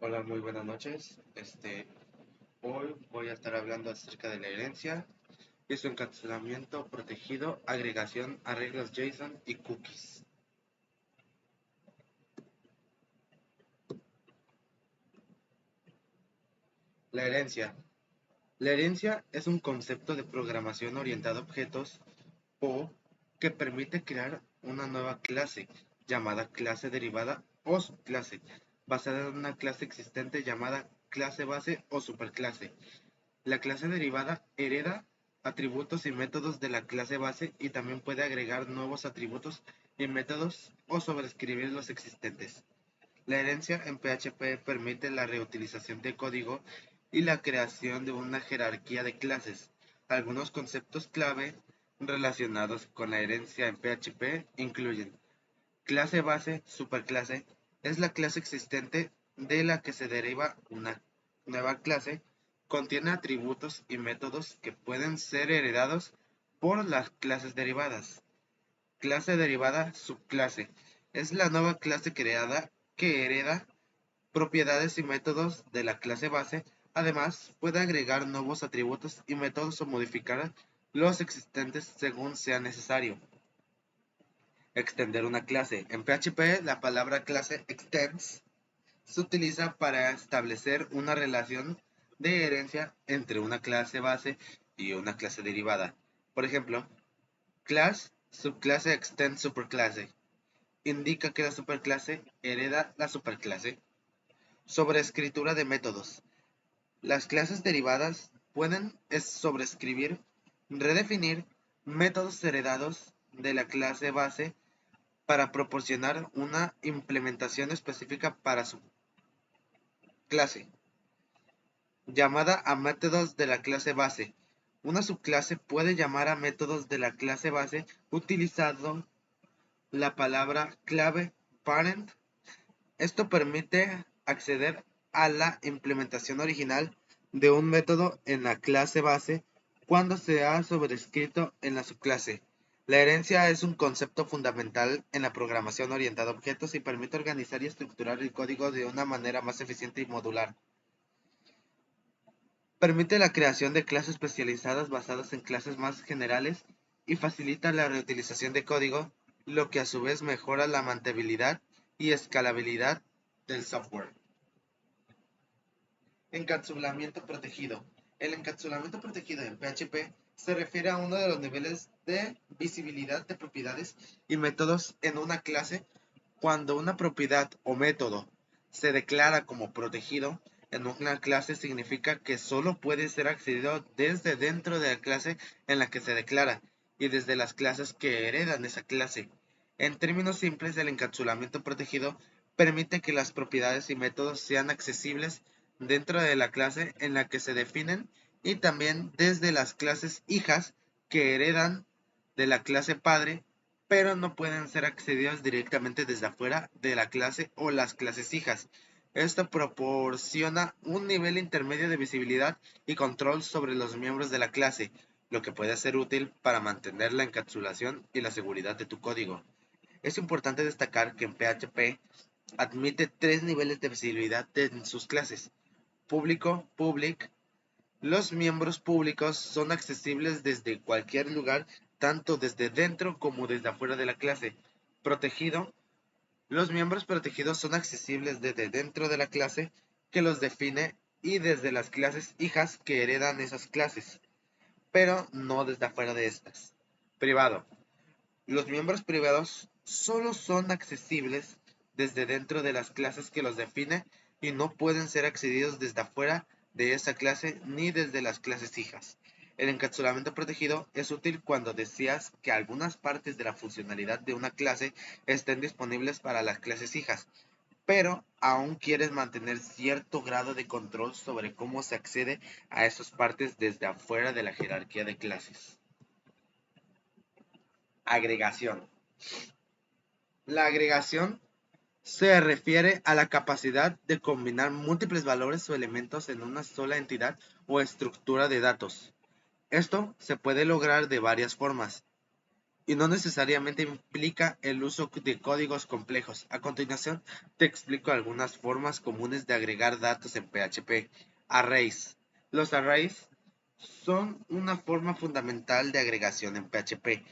Hola, muy buenas noches. Hoy voy a estar hablando acerca de la herencia y su encapsulamiento protegido, agregación, arreglos JSON y cookies. La herencia. La herencia es un concepto de programación orientada a objetos o que permite crear una nueva clase llamada clase derivada o subclase, basada en una clase existente llamada clase base o superclase. La clase derivada hereda atributos y métodos de la clase base y también puede agregar nuevos atributos y métodos o sobreescribir los existentes. La herencia en PHP permite la reutilización de código y la creación de una jerarquía de clases. Algunos conceptos clave relacionados con la herencia en PHP incluyen clase base, superclase, es la clase existente de la que se deriva una nueva clase, contiene atributos y métodos que pueden ser heredados por las clases derivadas. Clase derivada, subclase, es la nueva clase creada que hereda propiedades y métodos de la clase base. Además, puede agregar nuevos atributos y métodos o modificar los existentes según sea necesario. Extender una clase. En PHP, la palabra clase extends se utiliza para establecer una relación de herencia entre una clase base y una clase derivada. Por ejemplo, class subclase extend superclase indica que la superclase hereda la superclase. Sobreescritura de métodos. Las clases derivadas pueden sobreescribir, redefinir métodos heredados de la clase base para proporcionar una implementación específica para su clase, llamada a métodos de la clase base. Una subclase puede llamar a métodos de la clase base utilizando la palabra clave parent. Esto permite acceder a la implementación original de un método en la clase base cuando se ha sobrescrito en la subclase. La herencia es un concepto fundamental en la programación orientada a objetos y permite organizar y estructurar el código de una manera más eficiente y modular. Permite la creación de clases especializadas basadas en clases más generales y facilita la reutilización de código, lo que a su vez mejora la mantenibilidad y escalabilidad del software. Encapsulamiento protegido. El encapsulamiento protegido en PHP se refiere a uno de los niveles de visibilidad de propiedades y métodos en una clase. Cuando una propiedad o método se declara como protegido en una clase, significa que solo puede ser accedido desde dentro de la clase en la que se declara y desde las clases que heredan esa clase. En términos simples, el encapsulamiento protegido permite que las propiedades y métodos sean accesibles dentro de la clase en la que se definen y también desde las clases hijas que heredan de la clase padre, pero no pueden ser accedidos directamente desde afuera de la clase o las clases hijas. Esto proporciona un nivel intermedio de visibilidad y control sobre los miembros de la clase, lo que puede ser útil para mantener la encapsulación y la seguridad de tu código. Es importante destacar que en PHP admite tres niveles de visibilidad en sus clases: público, public. Los miembros públicos son accesibles desde cualquier lugar, tanto desde dentro como desde afuera de la clase. Protegido. Los miembros protegidos son accesibles desde dentro de la clase que los define y desde las clases hijas que heredan esas clases, pero no desde afuera de estas. Privado. Los miembros privados solo son accesibles desde dentro de las clases que los define y no pueden ser accedidos desde afuera de esa clase ni desde las clases hijas. El encapsulamiento protegido es útil cuando deseas que algunas partes de la funcionalidad de una clase estén disponibles para las clases hijas, pero aún quieres mantener cierto grado de control sobre cómo se accede a esas partes desde afuera de la jerarquía de clases. Agregación. La agregación se refiere a la capacidad de combinar múltiples valores o elementos en una sola entidad o estructura de datos. Esto se puede lograr de varias formas. y no necesariamente implica el uso de códigos complejos. A continuación, te explico algunas formas comunes de agregar datos en PHP. Arrays. Los arrays son una forma fundamental de agregación en PHP.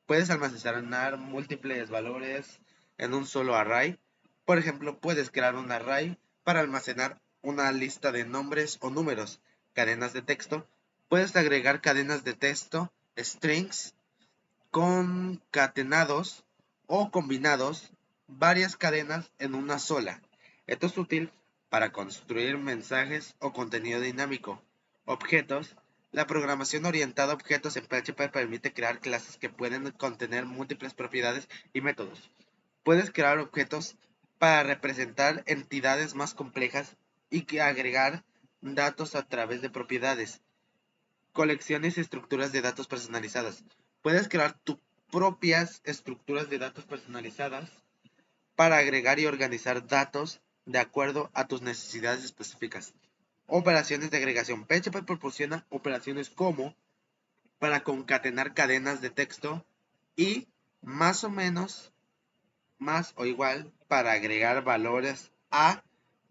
Puedes almacenar múltiples valores en un solo array. Por ejemplo, puedes crear un array para almacenar una lista de nombres o números, cadenas de texto. Puedes agregar cadenas de texto, strings, concatenados o combinados, varias cadenas en una sola. Esto es útil para construir mensajes o contenido dinámico. Objetos. La programación orientada a objetos en PHP permite crear clases que pueden contener múltiples propiedades y métodos. Puedes crear objetos para representar entidades más complejas y agregar datos a través de propiedades. Colecciones y estructuras de datos personalizadas. Puedes crear tus propias estructuras de datos personalizadas para agregar y organizar datos de acuerdo a tus necesidades específicas. Operaciones de agregación. PHP proporciona operaciones como para concatenar cadenas de texto y más o menos, más o igual, para agregar valores a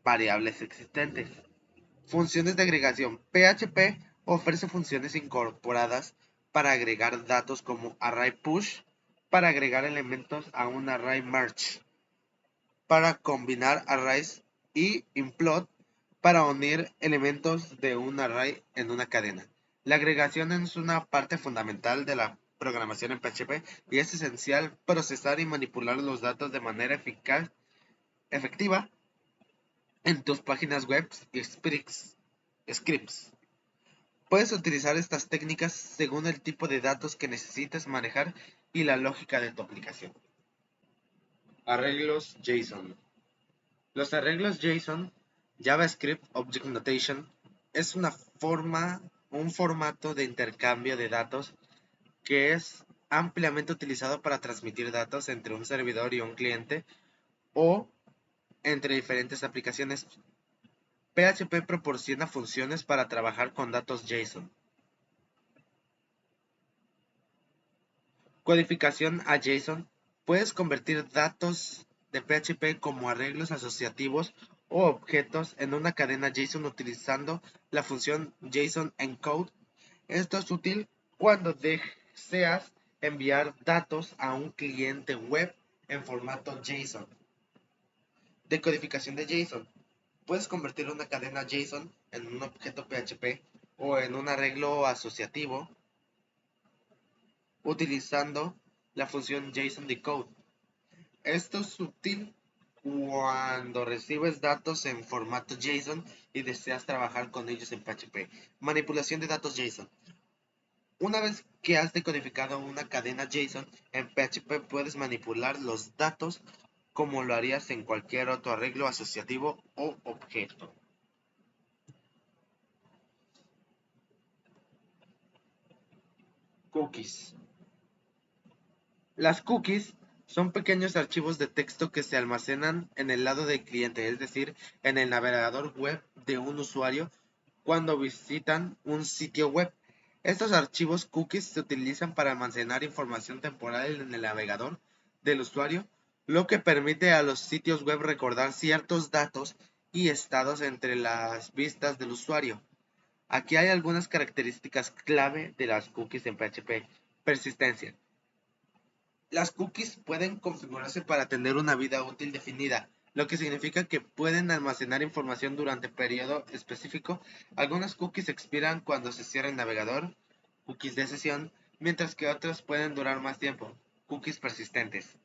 variables existentes. Funciones de agregación. PHP ofrece funciones incorporadas para agregar datos como array push, para agregar elementos a un array merge, para combinar arrays y implode, para unir elementos de un array en una cadena. La agregación es una parte fundamental de la programación en PHP y es esencial procesar y manipular los datos de manera efectiva en tus páginas web y scripts. Puedes utilizar estas técnicas según el tipo de datos que necesites manejar y la lógica de tu aplicación. Arreglos JSON. Los arreglos JSON, JavaScript Object Notation, es un formato de intercambio de datos que es ampliamente utilizado para transmitir datos entre un servidor y un cliente o entre diferentes aplicaciones. PHP proporciona funciones para trabajar con datos JSON. Codificación a JSON. Puedes convertir datos de PHP como arreglos asociativos o objetos en una cadena JSON utilizando la función JSON encode. Esto es útil cuando deseas enviar datos a un cliente web en formato JSON. Decodificación de JSON. Puedes convertir una cadena JSON en un objeto PHP o en un arreglo asociativo utilizando la función JSON decode. Esto es útil cuando recibes datos en formato JSON y deseas trabajar con ellos en PHP. Manipulación de datos JSON. Una vez que has decodificado una cadena JSON en PHP, puedes manipular los datos como lo harías en cualquier otro arreglo asociativo o objeto. Cookies. Las cookies son pequeños archivos de texto que se almacenan en el lado del cliente, es decir, en el navegador web de un usuario cuando visitan un sitio web. Estos archivos cookies se utilizan para almacenar información temporal en el navegador del usuario, lo que permite a los sitios web recordar ciertos datos y estados entre las vistas del usuario. Aquí hay algunas características clave de las cookies en PHP. Persistencia. Las cookies pueden configurarse para tener una vida útil definida, lo que significa que pueden almacenar información durante periodo específico. Algunas cookies expiran cuando se cierra el navegador, cookies de sesión, mientras que otras pueden durar más tiempo, cookies persistentes.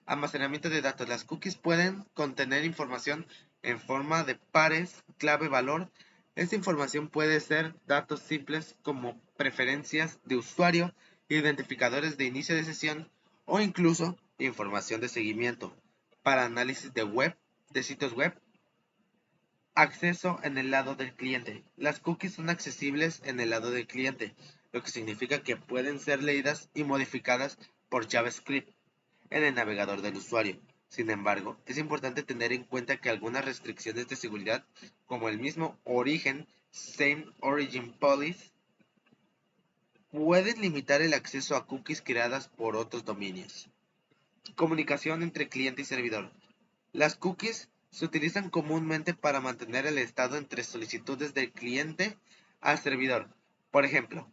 Almacenamiento de datos. Las cookies pueden contener información en forma de pares, clave, valor. Esta información puede ser datos simples como preferencias de usuario, identificadores de inicio de sesión o incluso información de seguimiento para análisis de sitios web. Acceso en el lado del cliente. Las cookies son accesibles en el lado del cliente, lo que significa que pueden ser leídas y modificadas por JavaScript en el navegador del usuario. Sin embargo, es importante tener en cuenta que algunas restricciones de seguridad, como el mismo origen, Same Origin Policy, pueden limitar el acceso a cookies creadas por otros dominios. Comunicación entre cliente y servidor. Las cookies se utilizan comúnmente para mantener el estado entre solicitudes del cliente al servidor. Por ejemplo,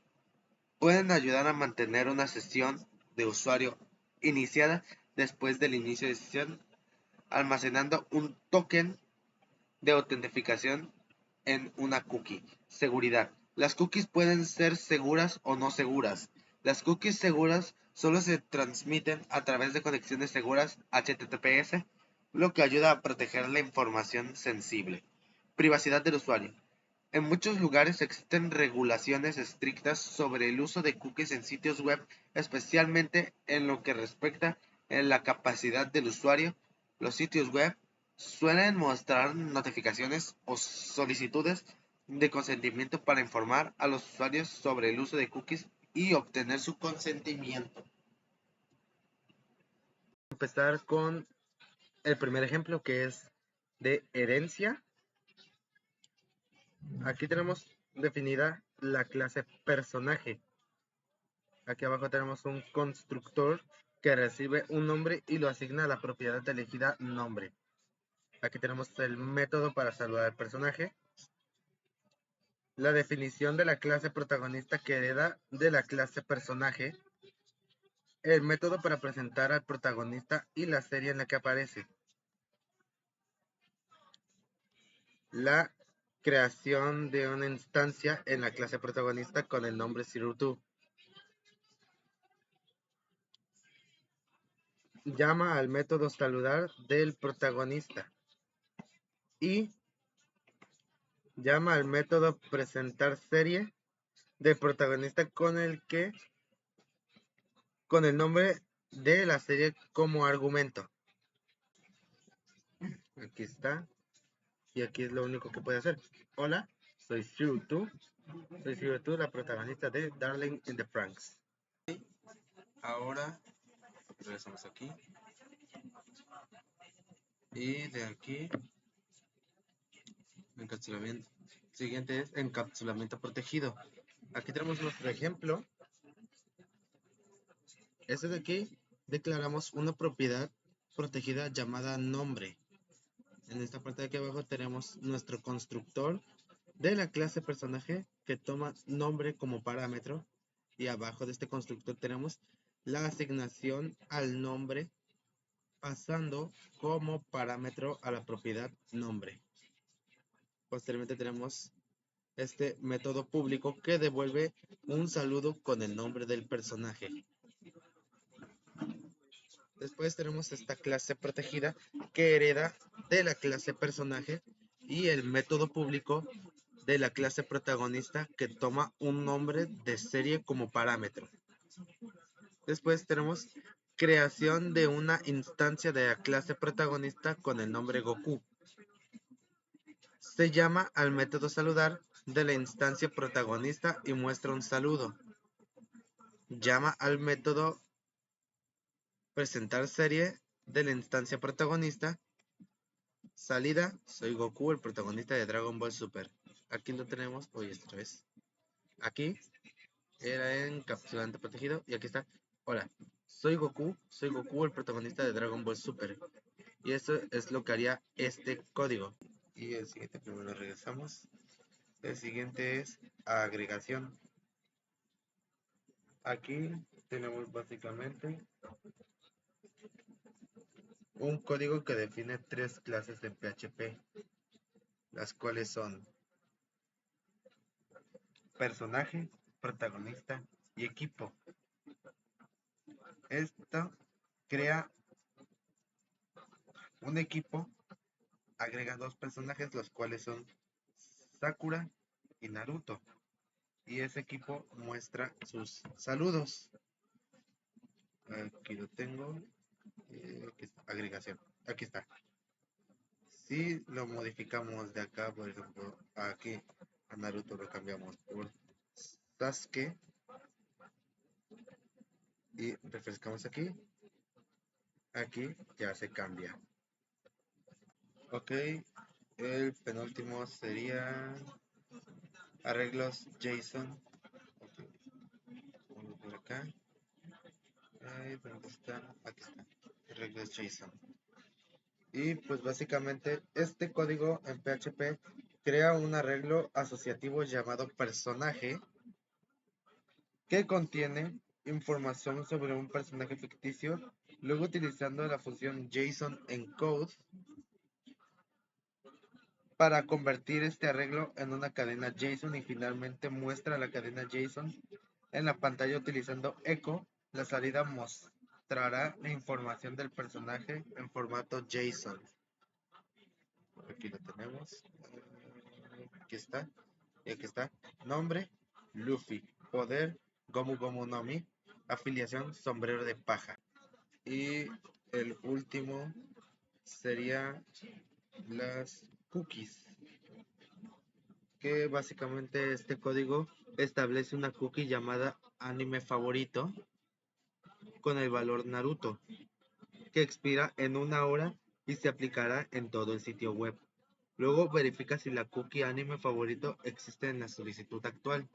pueden ayudar a mantener una sesión de usuario iniciada después del inicio de sesión, almacenando un token de autentificación en una cookie. Seguridad. Las cookies pueden ser seguras o no seguras. Las cookies seguras solo se transmiten a través de conexiones seguras HTTPS, lo que ayuda a proteger la información sensible. Privacidad del usuario. En muchos lugares existen regulaciones estrictas sobre el uso de cookies en sitios web, especialmente en lo que respecta a la capacidad del usuario. Los sitios web suelen mostrar notificaciones o solicitudes de consentimiento para informar a los usuarios sobre el uso de cookies y obtener su consentimiento. Empezar con el primer ejemplo, que es de herencia. Aquí tenemos definida la clase personaje. Aquí abajo tenemos un constructor que recibe un nombre y lo asigna a la propiedad elegida nombre. Aquí tenemos el método para saludar al personaje. La definición de la clase protagonista que hereda de la clase personaje. El método para presentar al protagonista y la serie en la que aparece. La creación de una instancia en la clase protagonista con el nombre Zero2. Llama al método saludar del protagonista. Y llama al método presentar serie del protagonista con el nombre de la serie como argumento. Aquí está. Y aquí es lo único que puede hacer. Hola, soy Zero2. Soy Zero2, la protagonista de Darling in the Franxx. Ahora regresamos aquí y de aquí encapsulamiento. Siguiente es encapsulamiento protegido. Aquí tenemos nuestro ejemplo. Este de aquí declaramos una propiedad protegida llamada nombre. En esta parte de aquí abajo tenemos nuestro constructor de la clase personaje que toma nombre como parámetro. Y abajo de este constructor tenemos la asignación al nombre pasando como parámetro a la propiedad nombre. Posteriormente tenemos este método público que devuelve un saludo con el nombre del personaje. Después tenemos esta clase protegida que hereda de la clase personaje y el método público de la clase protagonista que toma un nombre de serie como parámetro. Después tenemos creación de una instancia de la clase protagonista con el nombre Goku. Se llama al método saludar de la instancia protagonista y muestra un saludo. Llama al método presentar serie de la instancia protagonista. Salida, soy Goku, el protagonista de Dragon Ball Super. Aquí lo tenemos, oye, esta vez. Aquí era encapsulante protegido y aquí está. Hola, soy Goku, el protagonista de Dragon Ball Super. Y eso es lo que haría este código. Y el siguiente, primero regresamos. El siguiente es agregación. Aquí tenemos básicamente un código que define tres clases de PHP, las cuales son personaje, protagonista y equipo. Esto crea un equipo, agrega dos personajes, los cuales son Sakura y Naruto. Y ese equipo muestra sus saludos. Aquí lo tengo. Aquí está, agregación. Aquí está. Si lo modificamos de acá, por ejemplo, aquí a Naruto lo cambiamos por Sasuke y refrescamos aquí, aquí ya se cambia. Ok, el penúltimo sería arreglos JSON. Okay. acá. ¿Dónde está? Aquí está. Reglas JSON. Y pues básicamente este código en PHP crea un arreglo asociativo llamado personaje que contiene información sobre un personaje ficticio, luego utilizando la función JSON-encode para convertir este arreglo en una cadena JSON y finalmente muestra la cadena JSON en la pantalla utilizando echo. La salida mostrará la información del personaje en formato JSON. Aquí lo tenemos. Aquí está. Y aquí está. Nombre, Luffy. Poder, Gomu Gomu no Mi. Afiliación, sombrero de paja. Y el último sería las cookies. Que básicamente este código establece una cookie llamada anime favorito con el valor Naruto, que expira en 1 hora y se aplicará en todo el sitio web. Luego verifica si la cookie anime favorito existe en la solicitud actual.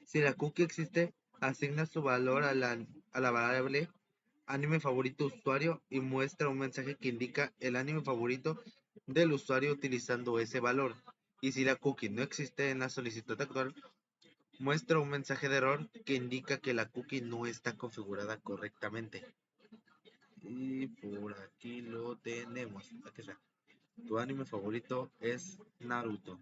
Si la cookie existe, asigna su valor a la variable anime favorito usuario y muestra un mensaje que indica el anime favorito del usuario utilizando ese valor. Y si la cookie no existe en la solicitud actual, muestra un mensaje de error que indica que la cookie no está configurada correctamente. Y por aquí lo tenemos. Aquí está. Tu anime favorito es Naruto.